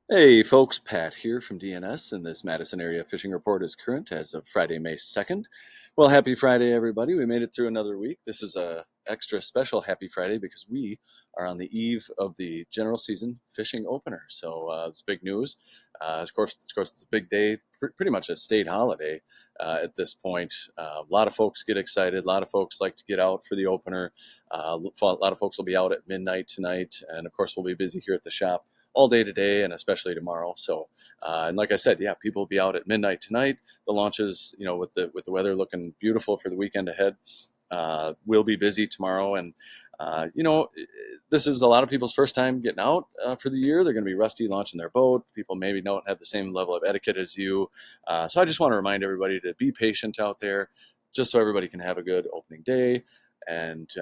Hey folks, Pat here from DNS, and this Madison area fishing report is current as of Friday, May 2nd. Well, happy Friday, everybody. We made it through another week. This is a extra special happy Friday because we are on the eve of the general season fishing opener. So it's big news. Of course, it's a big day, pretty much a state holiday at this point. A lot of folks get excited. A lot of folks like to get out for the opener. A lot of folks will be out at midnight tonight, and of course, we'll be busy here at the shop all day today and especially tomorrow. So, and like I said, yeah, people will be out at midnight tonight. The launches, with the weather looking beautiful for the weekend ahead, we'll be busy tomorrow. And this is a lot of people's first time getting out for the year. They're going to be rusty launching their boat. People maybe don't have the same level of etiquette as you. So I just want to remind everybody to be patient out there, just so everybody can have a good opening day. And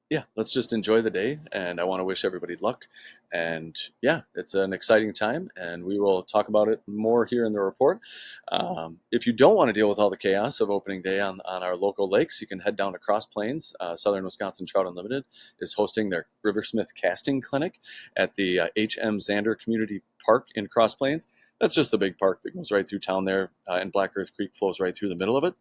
yeah, let's just enjoy the day. And I want to wish everybody luck. And yeah, it's an exciting time, and we will talk about it more here in the report. If you don't want to deal with all the chaos of opening day on our local lakes, you can head down to Cross Plains. Southern Wisconsin Trout Unlimited is hosting their Riversmith Casting Clinic at the H.M. Zander Community Park in Cross Plains. That's just the big park that goes right through town there, and Black Earth Creek flows right through the middle of it.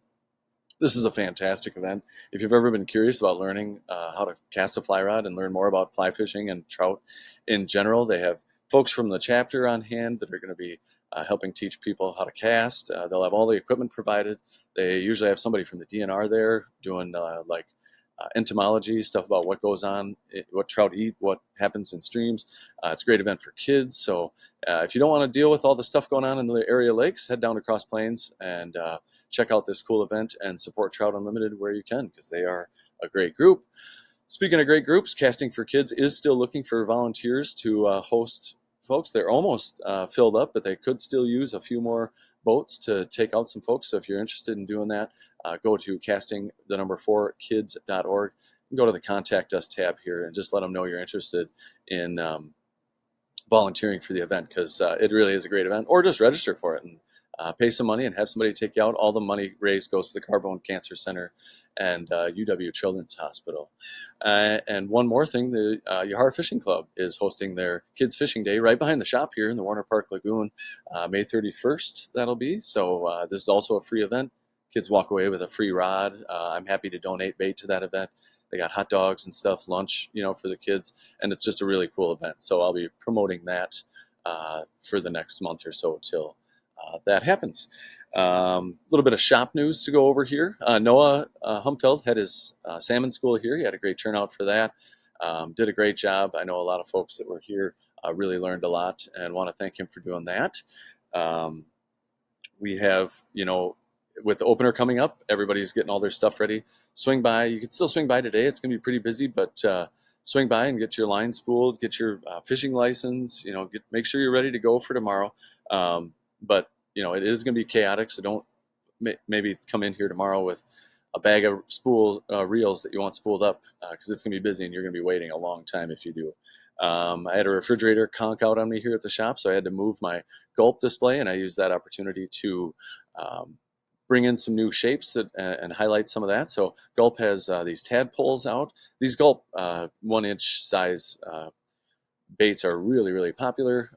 This is a fantastic event. If you've ever been curious about learning how to cast a fly rod and learn more about fly fishing and trout in general, they have folks from the chapter on hand that are going to be helping teach people how to cast. They'll have all the equipment provided. They usually have somebody from the DNR there doing entomology, stuff about what goes on, what trout eat, what happens in streams. It's a great event for kids. So if you don't want to deal with all the stuff going on in the area lakes, head down to Cross Plains and check out this cool event and support Trout Unlimited where you can, because they are a great group. Speaking of great groups, Casting for Kids is still looking for volunteers to host folks. They're almost filled up, but they could still use a few more boats to take out some folks. So if you're interested in doing that, go to casting4kids.org and go to the Contact Us tab here and just let them know you're interested in volunteering for the event, because it really is a great event. Or just register for it and pay some money and have somebody take you out. All the money raised goes to the Carbone Cancer Center and UW Children's Hospital. And one more thing, the Yahar Fishing Club is hosting their Kids Fishing Day right behind the shop here in the Warner Park Lagoon, May 31st, that'll be. So this is also a free event. Kids walk away with a free rod. I'm happy to donate bait to that event. They got hot dogs and stuff, lunch, for the kids, and it's just a really cool event. So I'll be promoting that for the next month or so till that happens. A little bit of shop news to go over here. Noah Humfeld had his salmon school here. He had a great turnout for that. Did a great job. I know a lot of folks that were here really learned a lot, and want to thank him for doing that. We have, with the opener coming up, everybody's getting all their stuff ready. Swing by. You can still swing by today. It's going to be pretty busy, but swing by and get your line spooled, get your fishing license. Make sure you're ready to go for tomorrow. But it is going to be chaotic, so don't maybe come in here tomorrow with a bag of spool reels that you want spooled up, because it's going to be busy and you're going to be waiting a long time if you do. I had a refrigerator conk out on me here at the shop, so I had to move my gulp display, and I used that opportunity to bring in some new shapes and highlight some of that. So Gulp has these tadpoles out. These Gulp 1-inch size baits are really, really popular,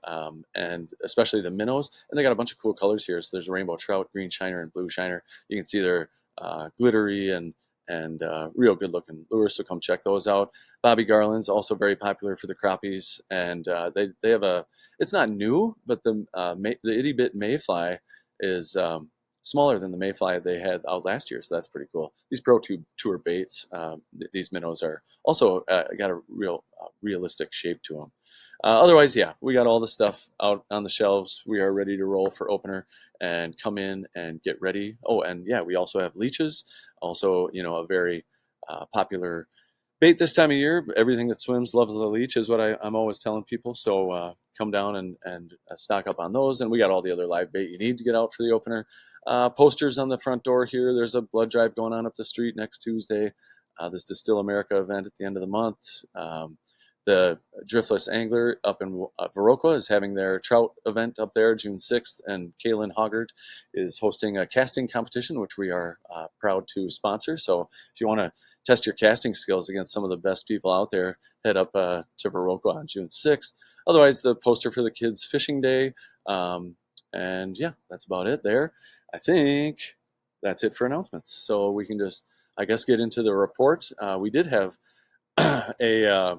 and especially the minnows. And they got a bunch of cool colors here. So there's a rainbow trout, green shiner, and blue shiner. You can see they're glittery and real good looking lures. So come check those out. Bobby Garland's also very popular for the crappies, and they have it's not new, but the itty bit mayfly is smaller than the mayfly they had out last year, so that's pretty cool. These Pro Tube Tour baits, these minnows are also got a real realistic shape to them. Otherwise, yeah, we got all the stuff out on the shelves. We are ready to roll for opener and come in and get ready. Oh, and yeah, we also have leeches. Also, a very popular bait this time of year. Everything that swims loves a leech is what I'm always telling people. So come down and stock up on those. And we got all the other live bait you need to get out for the opener. Posters on the front door here. There's a blood drive going on up the street next Tuesday. This Distill America event at the end of the month. The Driftless Angler up in Viroqua is having their trout event up there June 6th, and Kaylin Hoggard is hosting a casting competition, which we are proud to sponsor. So if you want to test your casting skills against some of the best people out there, head up to Viroqua on June 6th. otherwise, the poster for the kids' fishing day. Um, and yeah, that's about it there. I think that's it for announcements. So we can just, I guess, get into the report. We did have a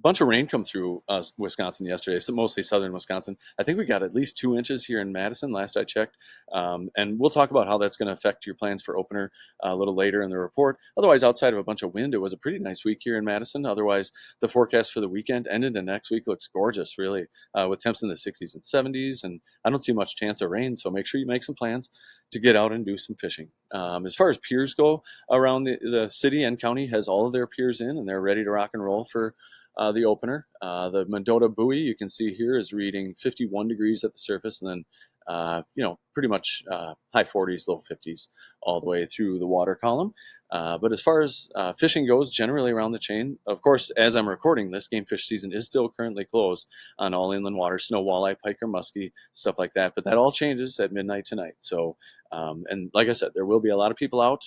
bunch of rain come through Wisconsin yesterday, so mostly southern Wisconsin. I think we got at least 2 inches here in Madison last I checked. And we'll talk about how that's going to affect your plans for opener a little later in the report. Otherwise, outside of a bunch of wind, it was a pretty nice week here in Madison. Otherwise, the forecast for the weekend and into next week looks gorgeous, really, with temps in the 60s and 70s. And I don't see much chance of rain, so make sure you make some plans to get out and do some fishing. As far as piers go, around the city and county has all of their piers in, and they're ready to rock and roll for the opener. The Mendota buoy, you can see here, is reading 51 degrees at the surface, and then pretty much high 40s, low 50s all the way through the water column. But as far as fishing goes, generally around the chain, of course, as I'm recording this, game fish season is still currently closed on all inland water, snow, walleye, pike, or muskie, stuff like that. But that all changes at midnight tonight. So, and like I said, there will be a lot of people out,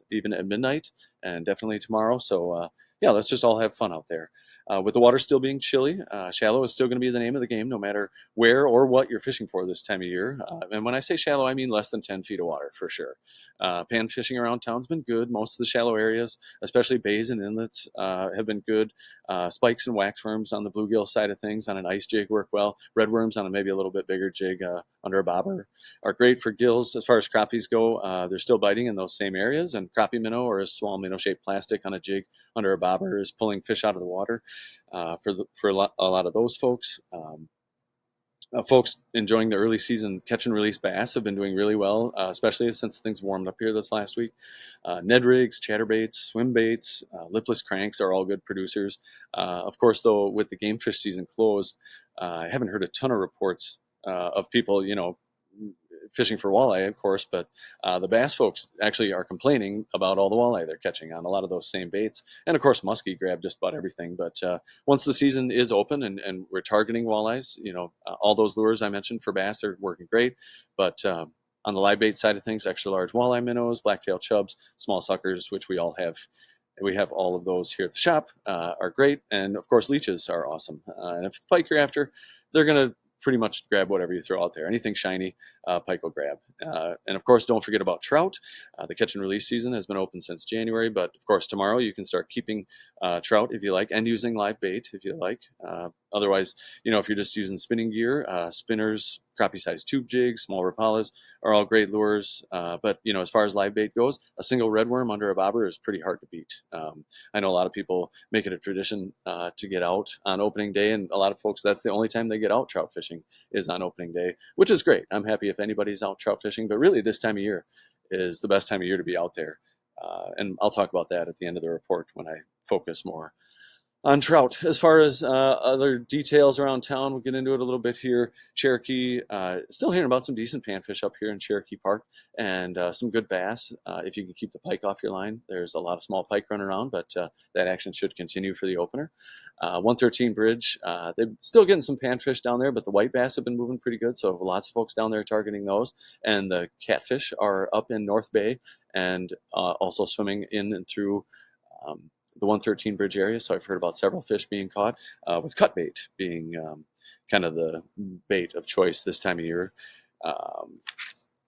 even at midnight, and definitely tomorrow. So, yeah, let's just all have fun out there. With the water still being chilly, shallow is still going to be the name of the game, no matter where or what you're fishing for this time of year. And when I say shallow, I mean less than 10 feet of water for sure. Pan fishing around town's been good. Most of the shallow areas, especially bays and inlets, have been good. Spikes and waxworms on the bluegill side of things on an ice jig work well. Redworms on a maybe a little bit bigger jig under a bobber are great for gills. As far as crappies go, they're still biting in those same areas. And crappie minnow or a small minnow-shaped plastic on a jig under a bobber is pulling fish out of the water for a lot of those folks. Folks enjoying the early season catch and release bass have been doing really well, especially since things warmed up here this last week. Ned rigs, chatterbaits, swim baits, lipless cranks are all good producers. Of course, though, with the game fish season closed, I haven't heard a ton of reports of people, fishing for walleye, of course, but the bass folks actually are complaining about all the walleye they're catching on a lot of those same baits. And of course, muskie grab just about everything. But once the season is open and we're targeting walleyes, all those lures I mentioned for bass are working great. But on the live bait side of things, extra large walleye minnows, blacktail chubs, small suckers, which we all have. We have all of those here at the shop, are great. And of course, leeches are awesome. And if pike you're after, they're going to pretty much grab whatever you throw out there. Anything shiny, pike will grab. And of course, don't forget about trout. The catch and release season has been open since January, but of course, tomorrow you can start keeping trout if you like, and using live bait if you like. Otherwise, if you're just using spinning gear, spinners, crappie-sized tube jigs, small rapalas are all great lures. But as far as live bait goes, a single redworm under a bobber is pretty hard to beat. I know a lot of people make it a tradition to get out on opening day, and a lot of folks, that's the only time they get out trout fishing is on opening day, which is great. I'm happy if anybody's out trout fishing, but really this time of year is the best time of year to be out there. And I'll talk about that at the end of the report when I focus more on trout. As far as other details around town, we'll get into it a little bit here. Cherokee, still hearing about some decent panfish up here in Cherokee Park and some good bass. If you can keep the pike off your line, there's a lot of small pike running around, but that action should continue for the opener. 113 Bridge, they're still getting some panfish down there, but the white bass have been moving pretty good, so lots of folks down there targeting those. And the catfish are up in North Bay and also swimming in and through the 113 Bridge area. So I've heard about several fish being caught, with cut bait being kind of the bait of choice this time of year. Um,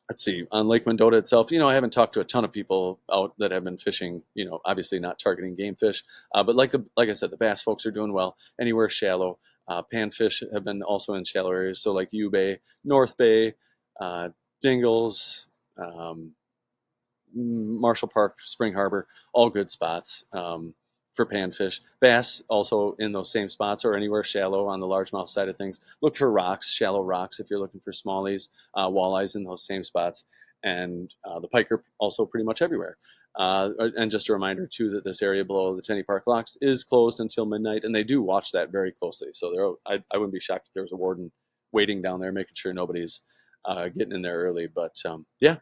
let's see, on Lake Mendota itself, I haven't talked to a ton of people out that have been fishing, obviously not targeting game fish, but like I said, the bass folks are doing well anywhere shallow. Panfish have been also in shallow areas, so like U Bay, North Bay, Dingles, Marshall Park, Spring Harbor, all good spots for panfish. Bass also in those same spots or anywhere shallow on the largemouth side of things. Look for rocks, shallow rocks if you're looking for smallies, walleyes in those same spots. And the pike are also pretty much everywhere. And just a reminder, too, that this area below the Tenney Park locks is closed until midnight, and they do watch that very closely. So I wouldn't be shocked if there was a warden waiting down there, making sure nobody's getting in there early. But yeah,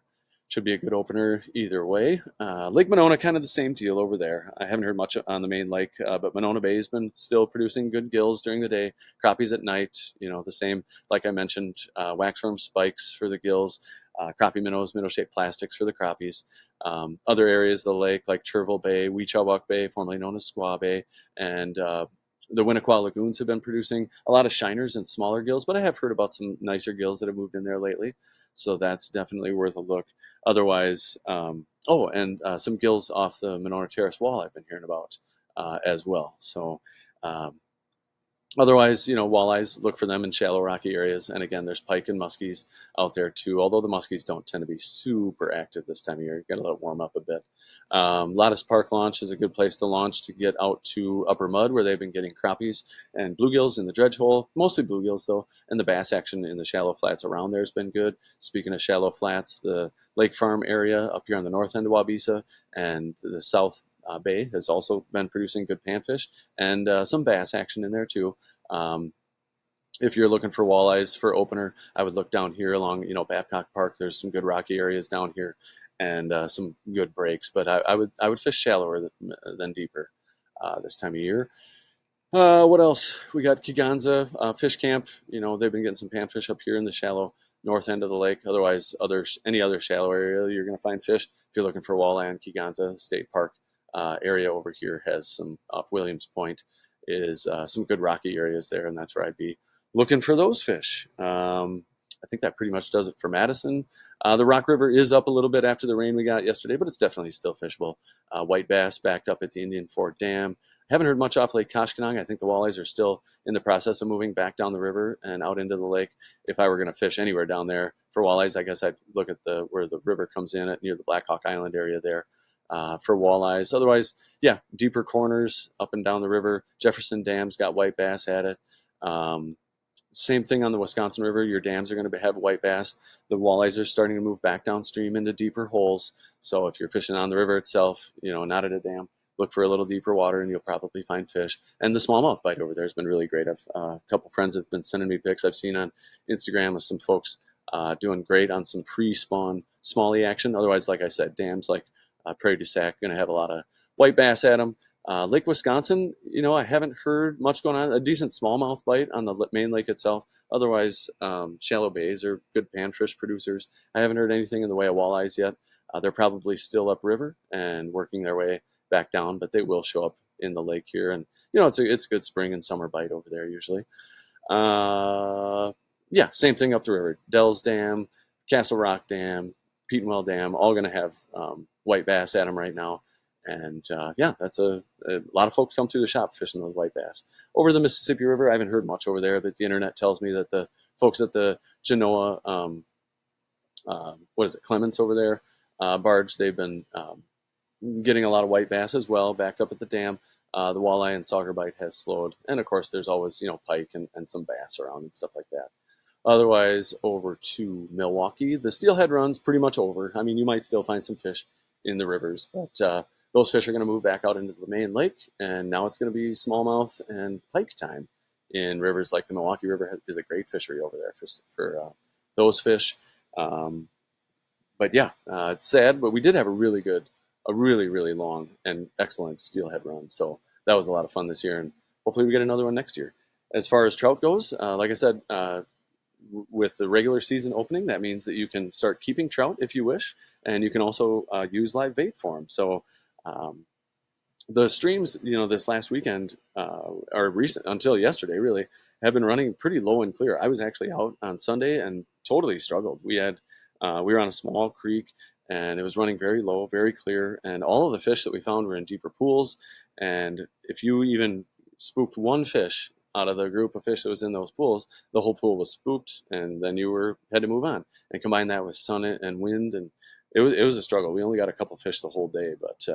should be a good opener either way. Lake Monona, kind of the same deal over there. I haven't heard much on the main lake, but Monona Bay has been still producing good gills during the day. Crappies at night, the same, like I mentioned, waxworm spikes for the gills, crappie minnows, minnow-shaped plastics for the crappies. Other areas of the lake, like Cherville Bay, Weechawbuck Bay, formerly known as Squaw Bay, and The Winnequa lagoons have been producing a lot of shiners and smaller gills, but I have heard about some nicer gills that have moved in there lately, so that's definitely worth a look. Otherwise, oh, and some gills off the Monona Terrace wall I've been hearing about as well. So um, otherwise, walleyes, look for them in shallow, rocky areas. And again, there's pike and muskies out there too, although the muskies don't tend to be super active this time of year. You got to let it warm up a bit. Lattice Park launch is a good place to launch to get out to Upper Mud, where they've been getting crappies and bluegills in the dredge hole, mostly bluegills though, and the bass action in the shallow flats around there has been good. Speaking of shallow flats, the Lake Farm area up here on the north end of Wabisa and the South Bay has also been producing good panfish and some bass action in there too. Um, if you're looking for walleyes for opener, I would look down here along, Babcock Park. There's some good rocky areas down here, and some good breaks. But I would fish shallower than deeper this time of year. What else? We got Kiganza Fish Camp. They've been getting some panfish up here in the shallow north end of the lake. Otherwise, any other shallow area, you're going to find fish. If you're looking for walleye on Kiganza State Park area over here has some off Williams Point is some good rocky areas there, and that's where I'd be looking for those fish. I think that pretty much does it for Madison. The Rock River is up a little bit after the rain we got yesterday, but it's definitely still fishable. White bass backed up at the Indian Fort Dam. Haven't heard much off Lake Koshkonong. I think the walleyes are still in the process of moving back down the river and out into the lake. If I were going to fish anywhere down there for walleyes, I guess I'd look at where the river comes in at near the Black Hawk Island area there for walleyes. Otherwise, yeah, deeper corners up and down the river. Jefferson Dam's got white bass at it. Um, Same thing on the Wisconsin River. Your dams are going to have white bass. The walleyes are starting to move back downstream into deeper holes. So if you're fishing on the river itself, not at a dam, look for a little deeper water and you'll probably find fish. And the smallmouth bite over there has been really great. A couple friends have been sending me pics I've seen on Instagram of some folks doing great on some pre-spawn smallie action. Otherwise, like I said, dams like Prairie du Sac going to have a lot of white bass at them. Lake Wisconsin, I haven't heard much going on. A decent smallmouth bite on the main lake itself. Otherwise, shallow bays are good panfish producers. I haven't heard anything in the way of walleyes yet. They're probably still upriver and working their way back down, but they will show up in the lake here. And it's a good spring and summer bite over there usually. Uh, yeah, same thing up the river. Dells Dam, Castle Rock Dam, Petenwell Dam, all going to have white bass at them right now. And yeah, that's a lot of folks come through the shop fishing those white bass. Over the Mississippi River, I haven't heard much over there, but the internet tells me that the folks at the Genoa, what is it, Clements over there, barge, they've been getting a lot of white bass as well, backed up at the dam. The walleye and sauger bite has slowed. And of course, there's always, pike and some bass around and stuff like that. Otherwise, over to Milwaukee, the steelhead run's pretty much over. I mean, you might still find some fish in the rivers, but those fish are going to move back out into the main lake, and now it's going to be smallmouth and pike time in rivers like the Milwaukee River is a great fishery over there for those fish. Um, but yeah, it's sad, but we did have a really, really long and excellent steelhead run. So that was a lot of fun this year, and hopefully we get another one next year. As far as trout goes, like I said, with the regular season opening, that means that you can start keeping trout if you wish, and you can also use live bait for them. So um, the streams, this last weekend or recent until yesterday, really have been running pretty low and clear. I was actually out on Sunday and totally struggled. We were on a small creek and it was running very low, very clear, and all of the fish that we found were in deeper pools. And if you even spooked one fish out of the group of fish that was in those pools, the whole pool was spooked, and then had to move on. And combine that with sun and wind, and it was a struggle. We only got a couple fish the whole day, but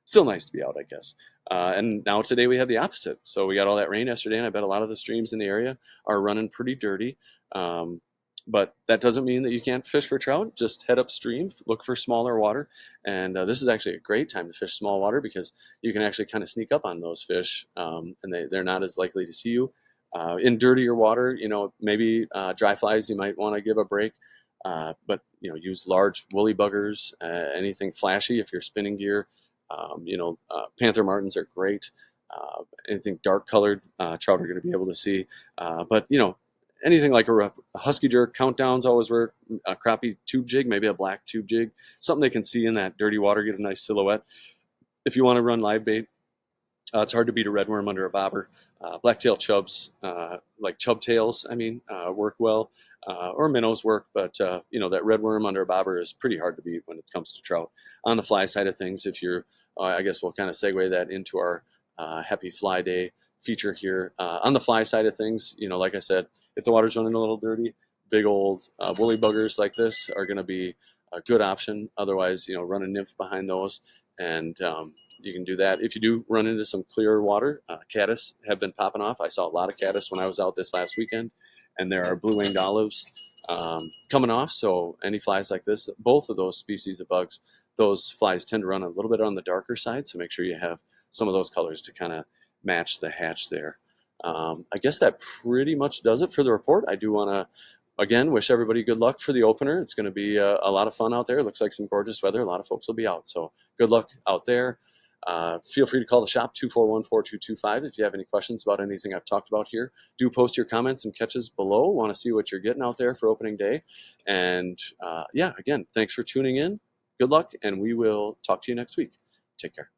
still nice to be out, I guess. And now today we have the opposite. So we got all that rain yesterday, and I bet a lot of the streams in the area are running pretty dirty. Um, but that doesn't mean that you can't fish for trout. Just head upstream, look for smaller water. And this is actually a great time to fish small water because you can actually kind of sneak up on those fish, and they're not as likely to see you. In dirtier water, maybe dry flies you might want to give a break. But use large woolly buggers, anything flashy if you're spinning gear. Panther martins are great. Anything dark colored, trout are going to be able to see. But anything like a husky jerk, countdowns always work. A crappie tube jig, maybe a black tube jig, something they can see in that dirty water, get a nice silhouette. If you want to run live bait, It's hard to beat a redworm under a bobber. Blacktail chubs, like chub tails, work well, or minnows work, but that redworm under a bobber is pretty hard to beat when it comes to trout. On the fly side of things, if you're, I guess we'll kind of segue that into our Happy Fly Day feature here. On the fly side of things, like I said, if the water's running a little dirty, big old woolly buggers like this are going to be a good option. Otherwise, run a nymph behind those, and you can do that. If you do run into some clear water, caddis have been popping off. I saw a lot of caddis when I was out this last weekend, and there are blue-winged olives coming off. So any flies like this, both of those species of bugs, those flies tend to run a little bit on the darker side. So make sure you have some of those colors to kind of match the hatch there. I guess that pretty much does it for the report. I do want to again, wish everybody good luck for the opener. It's going to be a lot of fun out there. It looks like some gorgeous weather. A lot of folks will be out. So good luck out there. Feel free to call the shop, 241-4225, if you have any questions about anything I've talked about here. Do post your comments and catches below. Want to see what you're getting out there for opening day. And yeah, again, thanks for tuning in. Good luck, and we will talk to you next week. Take care.